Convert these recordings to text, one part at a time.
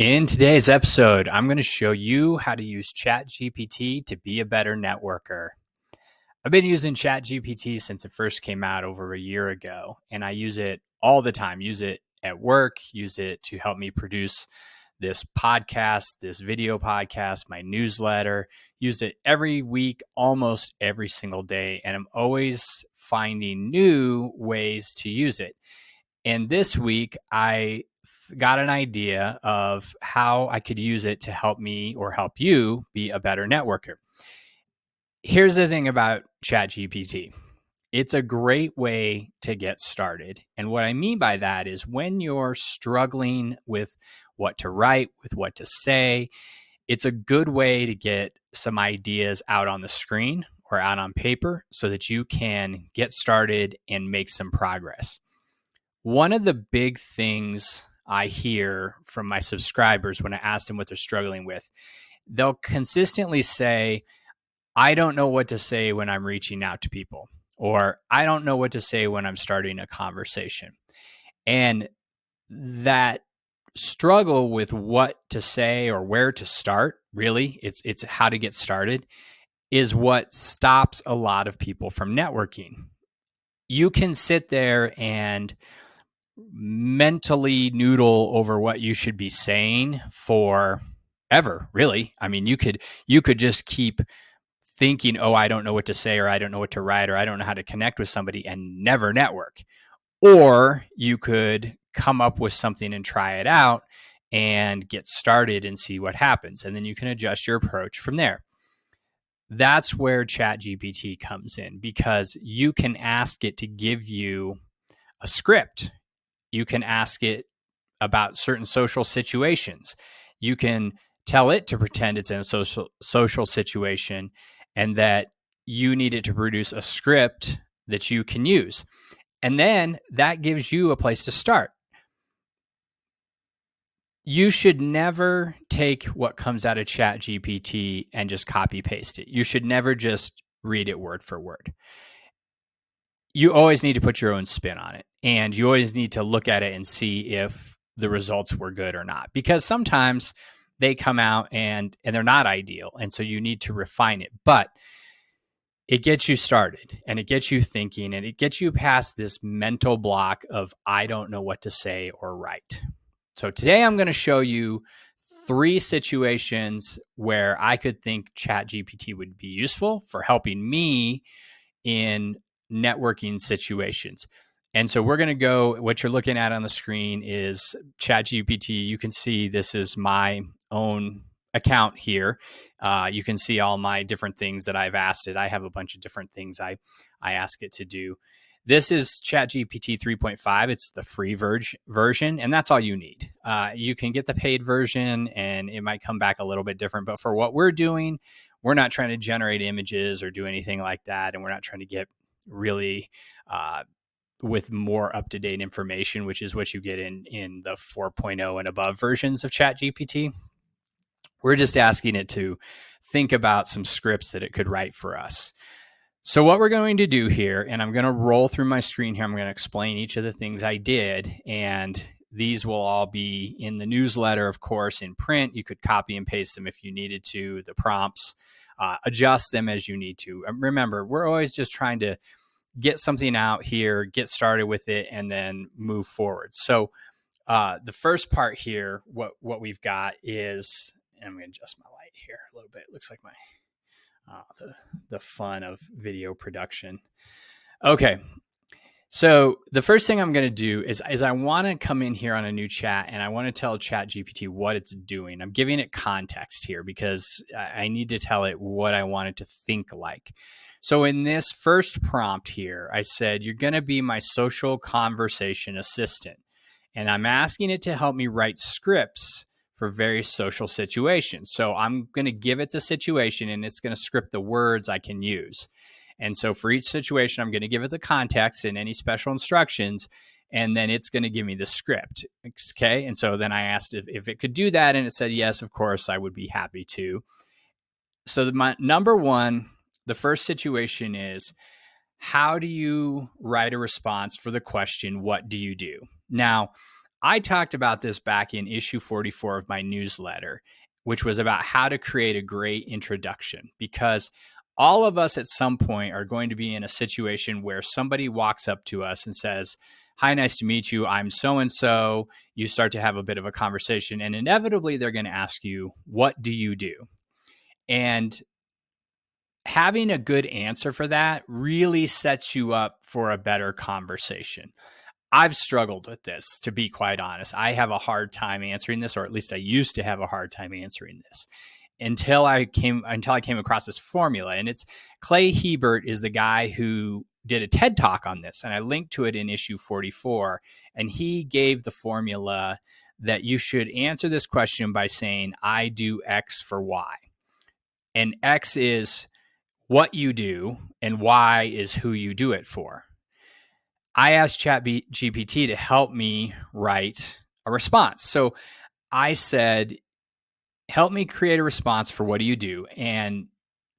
In today's episode, I'm going to show you how to use ChatGPT to be a better networker. I've been using ChatGPT since it first came out over a year ago, and I use it all the time. Use it at work, use it to help me produce this podcast, this video podcast, my newsletter. Use it every week, almost every single day, and I'm always finding new ways to use it. And this week, I got an idea of how I could use it to help me or help you be a better networker. Here's the thing about ChatGPT. It's a great way to get started. And what I mean by that is when you're struggling with what to write, with what to say, it's a good way to get some ideas out on the screen or out on paper so that you can get started and make some progress. One of the big things I hear from my subscribers when I ask them what they're struggling with, they'll consistently say, I don't know what to say when I'm reaching out to people, or I don't know what to say when I'm starting a conversation. And that struggle with what to say or where to start, really, it's how to get started, is what stops a lot of people from networking. You can sit there and mentally noodle over what you should be saying for ever, really. I mean, you could just keep thinking, oh, I don't know what to say, or I don't know what to write, or I don't know how to connect with somebody, and never network. Or you could come up with something and try it out and get started and see what happens. And then you can adjust your approach from there. That's where ChatGPT comes in, because you can ask it to give you a script. You can ask it about certain social situations. You can tell it to pretend it's in a social situation and that you need it to produce a script that you can use. And then that gives you a place to start. You should never take what comes out of ChatGPT and just copy paste it. You should never just read it word for word. You always need to put your own spin on it, and you always need to look at it and see if the results were good or not, because sometimes they come out and they're not ideal, and so you need to refine it. But it gets you started, and it gets you thinking, and it gets you past this mental block of I don't know what to say or write. So today I'm going to show you 3 situations where I could think ChatGPT would be useful for helping me in networking situations. And so we're going to go, what you're looking at on the screen is ChatGPT. You can see this is my own account here. You can see all my different things that I've asked it. I have a bunch of different things I ask it to do. This is ChatGPT 3.5. It's the free version, and that's all you need. You can get the paid version, and it might come back a little bit different. But for what we're doing, we're not trying to generate images or do anything like that, and we're not trying to get really with more up-to-date information, which is what you get in the 4.0 and above versions of ChatGPT. We're just asking it to think about some scripts that it could write for us. So what we're going to do here, and I'm going to roll through my screen here, I'm going to explain each of the things I did, and these will all be in the newsletter, of course, in print. You could copy and paste them if you needed to, the prompts, adjust them as you need to. Remember, we're always just trying to get something out here, get started with it, and then move forward. So the first part here, what we've got is, and I'm going to adjust my light here a little bit. It looks like my the fun of video production. Okay. So the first thing I'm going to do is I want to come in here on a new chat, and I want to tell ChatGPT what it's doing. I'm giving it context here because I need to tell it what I want it to think like. So in this first prompt here, I said, you're going to be my social conversation assistant. And I'm asking it to help me write scripts for various social situations. So I'm going to give it the situation, and it's going to script the words I can use. And so for each situation, I'm going to give it the context and any special instructions, and then it's going to give me the script. Okay. And so then I asked if it could do that, and it said, yes, of course, I would be happy to. So my number one, the first situation is, how do you write a response for the question, what do you do? Now, I talked about this back in issue 44 of my newsletter, which was about how to create a great introduction, because all of us at some point are going to be in a situation where somebody walks up to us and says, "Hi, nice to meet you. I'm so-and-so." You start to have a bit of a conversation, and inevitably they're going to ask you, "What do you do?" And having a good answer for that really sets you up for a better conversation. I've struggled with this, to be quite honest. I have a hard time answering this, or at least I used to have a hard time answering this until I came across this formula. And it's Clay Hebert is the guy who did a TED talk on this, and I linked to it in issue 44. And he gave the formula that you should answer this question by saying, "I do X for Y." And X is what you do, and Y is who you do it for. I asked ChatGPT to help me write a response. So I said, help me create a response for what do you do? And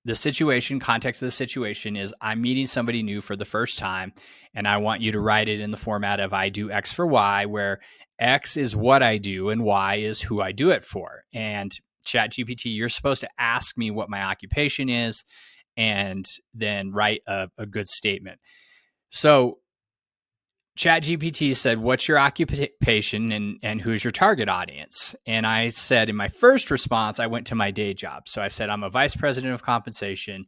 the context of the situation is I'm meeting somebody new for the first time, and I want you to write it in the format of I do X for Y, where X is what I do and Y is who I do it for. And ChatGPT, you're supposed to ask me what my occupation is and then write a good statement. So ChatGPT said, "What's your occupation and who's your target audience?" And I said, in my first response, I went to my day job. So I said, "I'm a vice president of compensation,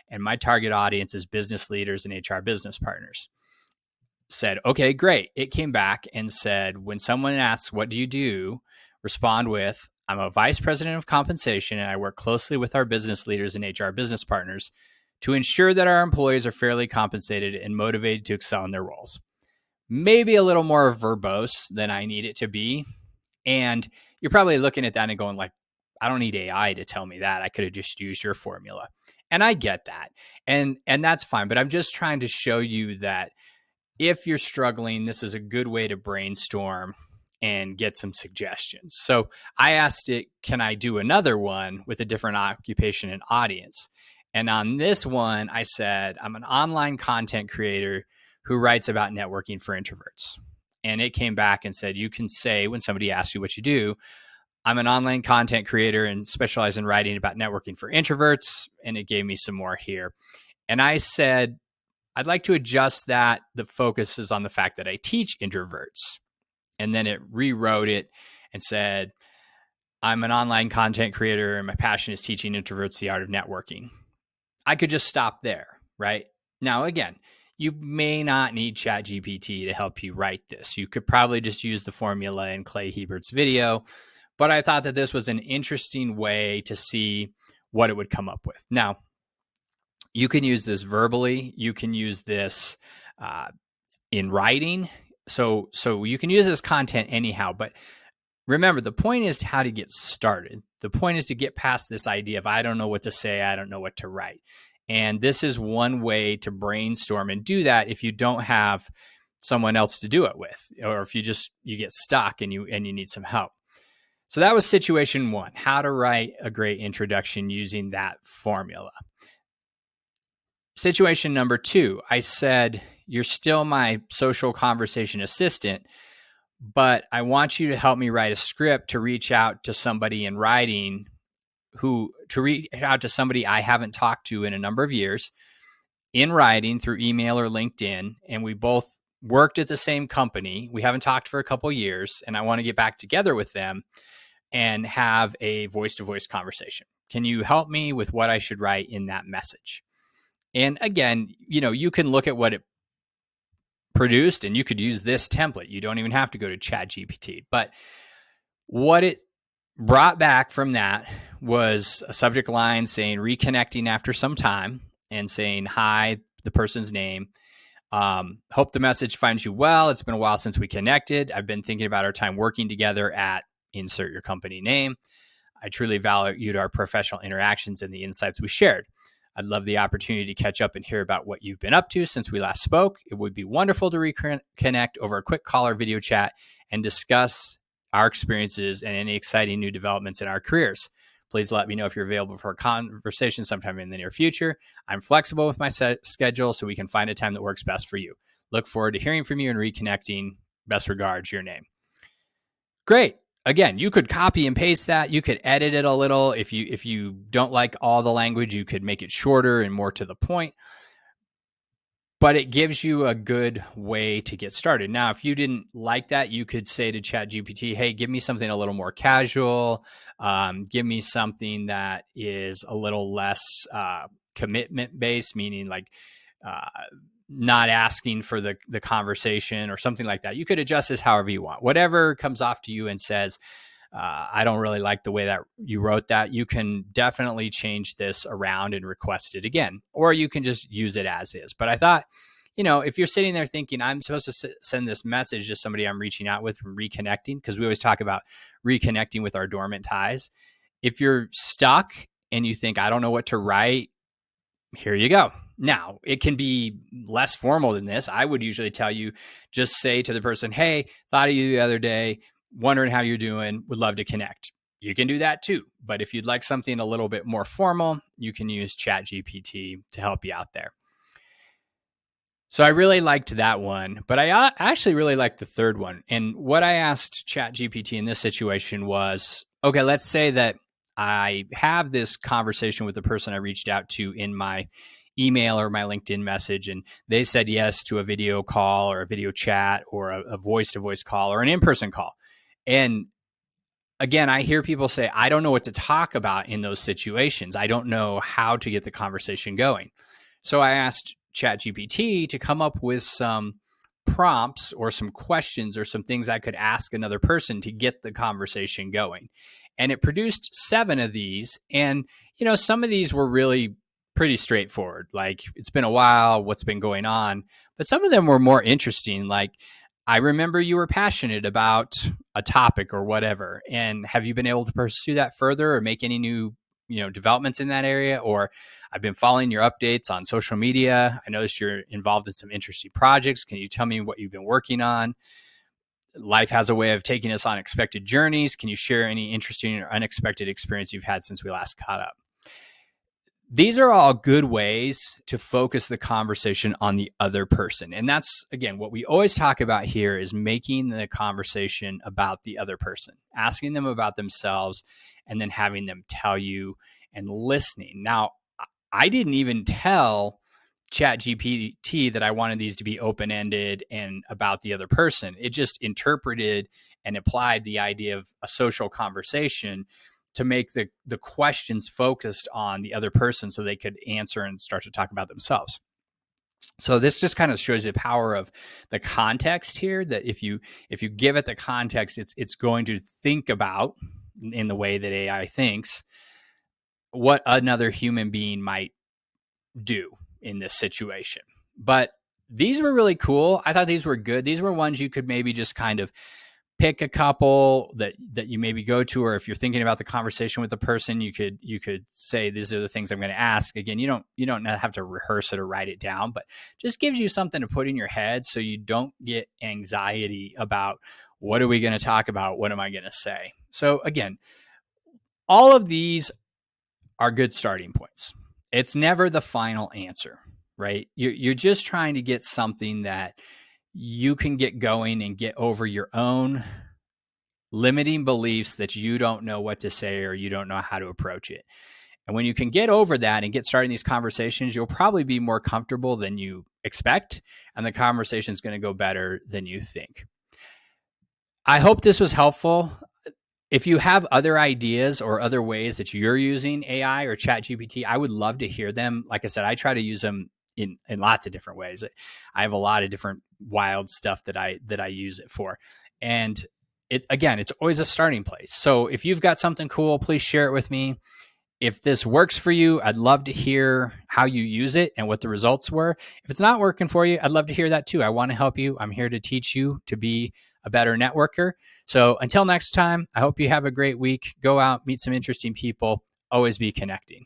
and my target audience is business leaders and HR business partners." Said, "Okay, great." It came back and said, "When someone asks, what do you do?" respond with, "I'm a vice president of compensation, and I work closely with our business leaders and HR business partners to ensure that our employees are fairly compensated and motivated to excel in their roles." Maybe a little more verbose than I need it to be. And you're probably looking at that and going like, I don't need AI to tell me that. I could have just used your formula. And I get that. And that's fine. But I'm just trying to show you that if you're struggling, this is a good way to brainstorm and get some suggestions. So I asked it, can I do another one with a different occupation and audience? And on this one, I said, I'm an online content creator who writes about networking for introverts. And it came back and said, you can say when somebody asks you what you do, I'm an online content creator and specialize in writing about networking for introverts. And it gave me some more here. And I said, I'd like to adjust that. The focus is on the fact that I teach introverts. And then it rewrote it and said, I'm an online content creator and my passion is teaching introverts the art of networking. I could just stop there, right? Now, again, you may not need ChatGPT to help you write this. You could probably just use the formula in Clay Hebert's video, but I thought that this was an interesting way to see what it would come up with. Now, you can use this verbally. You can use this in writing. So you can use this content anyhow, but remember, the point is how to get started. The point is to get past this idea of I don't know what to say, I don't know what to write. And this is one way to brainstorm and do that if you don't have someone else to do it with, or if you get stuck and you need some help. So that was situation one, how to write a great introduction using that formula. Situation number two, I said, you're still my social conversation assistant, but I want you to help me write a script to reach out to somebody in writing I haven't talked to in a number of years in writing through email or LinkedIn. And we both worked at the same company. We haven't talked for a couple of years, and I want to get back together with them and have a voice-to-voice conversation. Can you help me with what I should write in that message? And again, you can look at what it produced and you could use this template. You don't even have to go to ChatGPT. But what it brought back from that was a subject line saying reconnecting after some time and saying, hi, the person's name. Hope the message finds you well. It's been a while since we connected. I've been thinking about our time working together at insert your company name. I truly valued our professional interactions and the insights we shared. I'd love the opportunity to catch up and hear about what you've been up to since we last spoke. It would be wonderful to reconnect over a quick call or video chat and discuss our experiences and any exciting new developments in our careers. Please let me know if you're available for a conversation sometime in the near future. I'm flexible with my schedule, so we can find a time that works best for you. Look forward to hearing from you and reconnecting. Best regards, your name. Great. Again, you could copy and paste that. You could edit it a little. If you don't like all the language, you could make it shorter and more to the point. But it gives you a good way to get started. Now, if you didn't like that, you could say to ChatGPT, hey, give me something a little more casual. Give me something that is a little less commitment based, meaning like uh, not asking for the conversation or something like that. You could adjust this however you want. Whatever comes off to you and says, I don't really like the way that you wrote that. You can definitely change this around and request it again, or you can just use it as is. But I thought, if you're sitting there thinking, I'm supposed to send this message to somebody I'm reaching out with, reconnecting, because we always talk about reconnecting with our dormant ties. If you're stuck and you think, I don't know what to write, here you go. Now, it can be less formal than this. I would usually tell you, just say to the person, hey, thought of you the other day, wondering how you're doing, would love to connect. You can do that too. But if you'd like something a little bit more formal, you can use ChatGPT to help you out there. So I really liked that one, but I actually really liked the third one. And what I asked ChatGPT in this situation was, okay, let's say that I have this conversation with the person I reached out to in my email or my LinkedIn message, and they said yes to a video call or a video chat or a voice-to-voice call or an in-person call. And again, I hear people say, I don't know what to talk about in those situations. I don't know how to get the conversation going. So I asked ChatGPT to come up with some prompts or some questions or some things I could ask another person to get the conversation going. And it produced 7 of these. And, some of these were really pretty straightforward. Like, it's been a while, what's been going on? But some of them were more interesting. Like, I remember you were passionate about a topic or whatever. And have you been able to pursue that further or make any new, developments in that area? Or I've been following your updates on social media. I noticed you're involved in some interesting projects. Can you tell me what you've been working on? Life has a way of taking us on unexpected journeys. Can you share any interesting or unexpected experience you've had since we last caught up? These are all good ways to focus the conversation on the other person. And that's, again, what we always talk about here is making the conversation about the other person, asking them about themselves, and then having them tell you and listening. Now, I didn't even tell ChatGPT that I wanted these to be open-ended and about the other person. It just interpreted and applied the idea of a social conversation to make the questions focused on the other person so they could answer and start to talk about themselves. So this just kind of shows the power of the context here, that if you give it the context, it's going to think about, in the way that AI thinks, what another human being might do in this situation. But these were really cool. I thought these were good. These were ones you could maybe just kind of pick a couple that you maybe go to, or if you're thinking about the conversation with the person, you could say, these are the things I'm going to ask. Again, you don't have to rehearse it or write it down, but just gives you something to put in your head so you don't get anxiety about, what are we going to talk about? What am I going to say? So again, all of these are good starting points. It's never the final answer, right? You're just trying to get something that you can get going and get over your own limiting beliefs that you don't know what to say or you don't know how to approach it. And when you can get over that and get started in these conversations, you'll probably be more comfortable than you expect, and the conversation is going to go better than you think. I hope this was helpful. If you have other ideas or other ways that you're using AI or ChatGPT, I would love to hear them. Like I said, I try to use them in lots of different ways. I have a lot of different wild stuff that I use it for. And it's always a starting place. So if you've got something cool, please share it with me. If this works for you, I'd love to hear how you use it and what the results were. If it's not working for you, I'd love to hear that too. I want to help you. I'm here to teach you to be a better networker. So until next time, I hope you have a great week. Go out, meet some interesting people. Always be connecting.